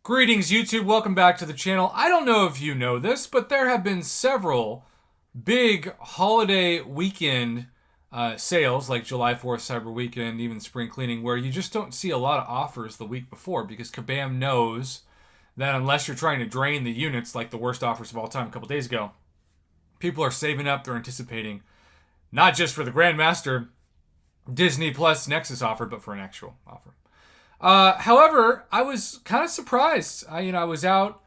Greetings, YouTube. Welcome back to the channel. I don't know if you know this, but there have been several big holiday weekend sales, like July 4th, Cyber Weekend, even spring cleaning, where you just don't see a lot of offers the week before because Kabam knows that unless you're trying to drain the units, like the worst offers of all time a couple days ago, people are saving up. They're anticipating not just for the Grandmaster Disney Plus Nexus offer, but for an actual offer. However, I was kind of surprised. I was out,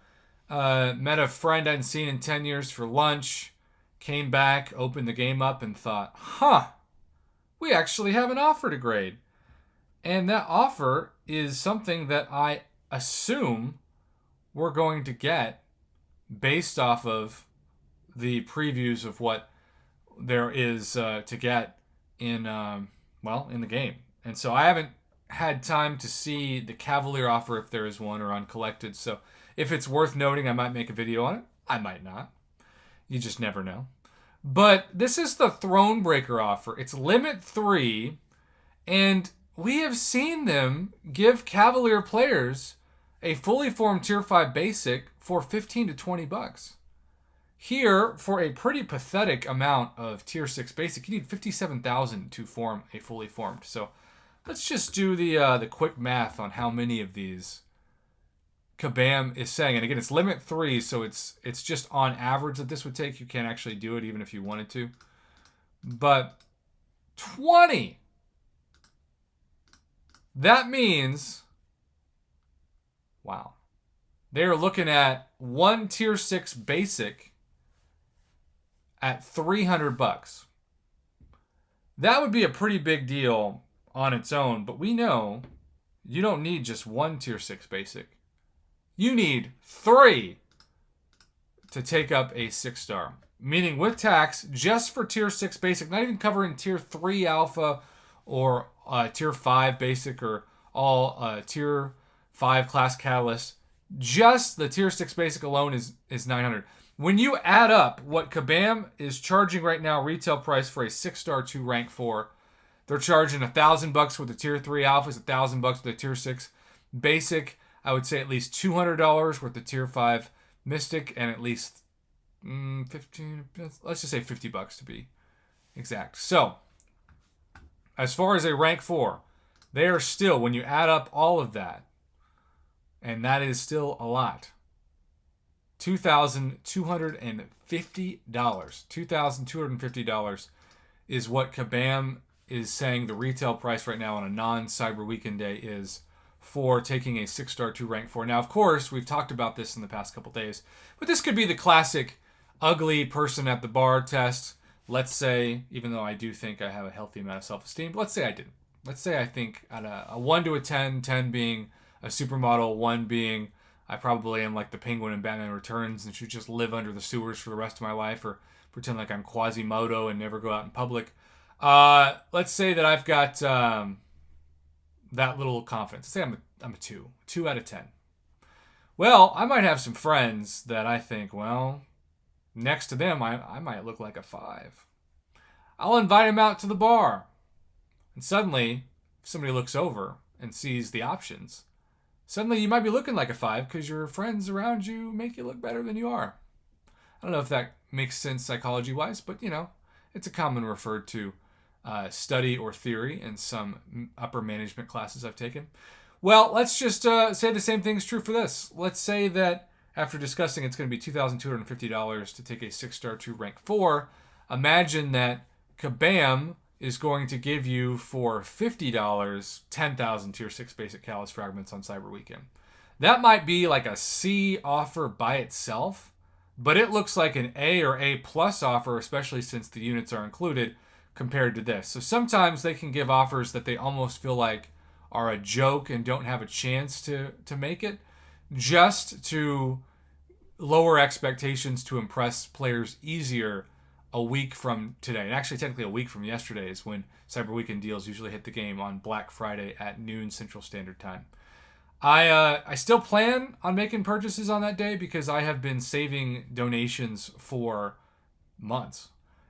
met a friend I hadn't seen in 10 years for lunch, came back, opened the game up, and thought, we actually have an offer to grade. And that offer is something that I assume we're going to get based off of the previews of what there is to get in the game. And so I haven't had time to see the Cavalier offer if there is one or on collected. So if it's worth noting, I might make a video on it. I might not. You just never know. But this is the Thronebreaker offer. It's limit 3, and we have seen them give Cavalier players a fully formed tier 5 basic for 15 to 20 bucks. Here, for a pretty pathetic amount of tier 6 basic, you need 57,000 to form a fully formed. So let's just do the quick math on how many of these Kabam is saying. And again, it's limit 3, so it's just on average that this would take. You can't actually do it even if you wanted to. But 20. That means, wow. They are looking at one tier 6 basic at 300 bucks. That would be a pretty big deal on its own, but we know you don't need just one tier 6 basic. You need 3 to take up a 6-star. Meaning with tax, just for tier 6 basic, not even covering tier 3 alpha or tier 5 basic or all tier 5 class catalyst, just the tier 6 basic alone is 900. When you add up what Kabam is charging right now, retail price for a 6-star 2 rank 4, they're charging $1,000 with the tier 3 alphas, $1,000 with the tier 6 basic. I would say at least $200 with the tier 5 mystic, and at least 15. Let's just say $50 to be exact. So, as far as a rank 4, they are still, when you add up all of that, and that is still a lot, $2,250. $2,250 is what Kabam is saying the retail price right now on a non-Cyber Weekend day is for taking a 6-star 2 rank 4. Now, of course, we've talked about this in the past couple days, but this could be the classic ugly person at the bar test. Let's say, even though I do think I have a healthy amount of self-esteem, but let's say I didn't. Let's say I think at a 1 to a 10, 10 being a supermodel, 1 being I probably am like the Penguin in Batman Returns and should just live under the sewers for the rest of my life, or pretend like I'm Quasimodo and never go out in public. Let's say that I've got that little confidence. Let's say I'm a 2 out of 10. Well, I might have some friends that I think, well, next to them, I might look like a 5. I'll invite them out to the bar. And suddenly, if somebody looks over and sees the options, suddenly you might be looking like a 5 because your friends around you make you look better than you are. I don't know if that makes sense psychology-wise, but, it's a common referred to study or theory in some upper management classes I've taken. Well, let's just say the same thing is true for this. Let's say that after discussing it's going to be $2,250 to take a 6-star 2 rank 4, imagine that Kabam is going to give you for $50 10,000 tier 6 basic callus fragments on Cyber Weekend. That might be like a C offer by itself, but it looks like an A or A plus offer, especially since the units are included compared to this. So sometimes they can give offers that they almost feel like are a joke and don't have a chance to make it, just to lower expectations to impress players easier a week from today. And actually, technically a week from yesterday is when Cyber Weekend deals usually hit the game on Black Friday at noon Central Standard Time. I still plan on making purchases on that day because I have been saving donations for months.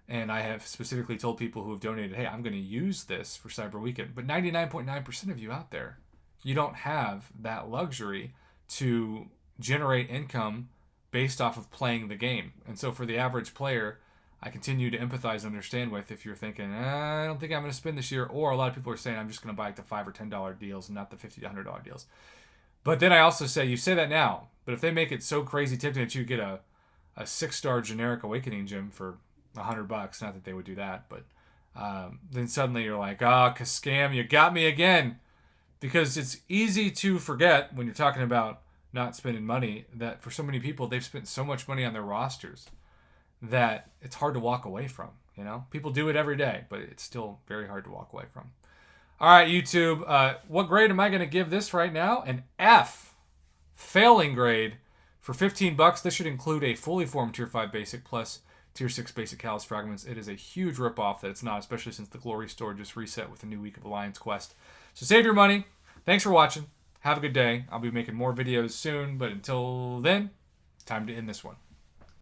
And I have specifically told people who have donated, hey, I'm going to use this for Cyber Weekend. But 99.9% of you out there, you don't have that luxury to generate income based off of playing the game. And so for the average player, I continue to empathize and understand with if you're thinking, I don't think I'm going to spend this year, or a lot of people are saying I'm just going to buy like the $5 or $10 deals and not the $50 to $100 deals. But then I also say, you say that now, but if they make it so crazy tempting that you get a 6-star generic Awakening gem for $100, not that they would do that, but then suddenly you're like, Scam, you got me again. Because it's easy to forget when you're talking about not spending money that for so many people, they've spent so much money on their rosters that it's hard to walk away from. You know, people do it every day, but it's still very hard to walk away from. All right, YouTube, what grade am I going to give this right now? An F. Failing grade for $15. This should include a fully formed Tier 5 Basic plus Tier 6 Basic Callus Fragments. It is a huge ripoff that it's not, especially since the Glory Store just reset with a new week of Alliance Quest. So save your money. Thanks for watching. Have a good day. I'll be making more videos soon, but until then, time to end this one.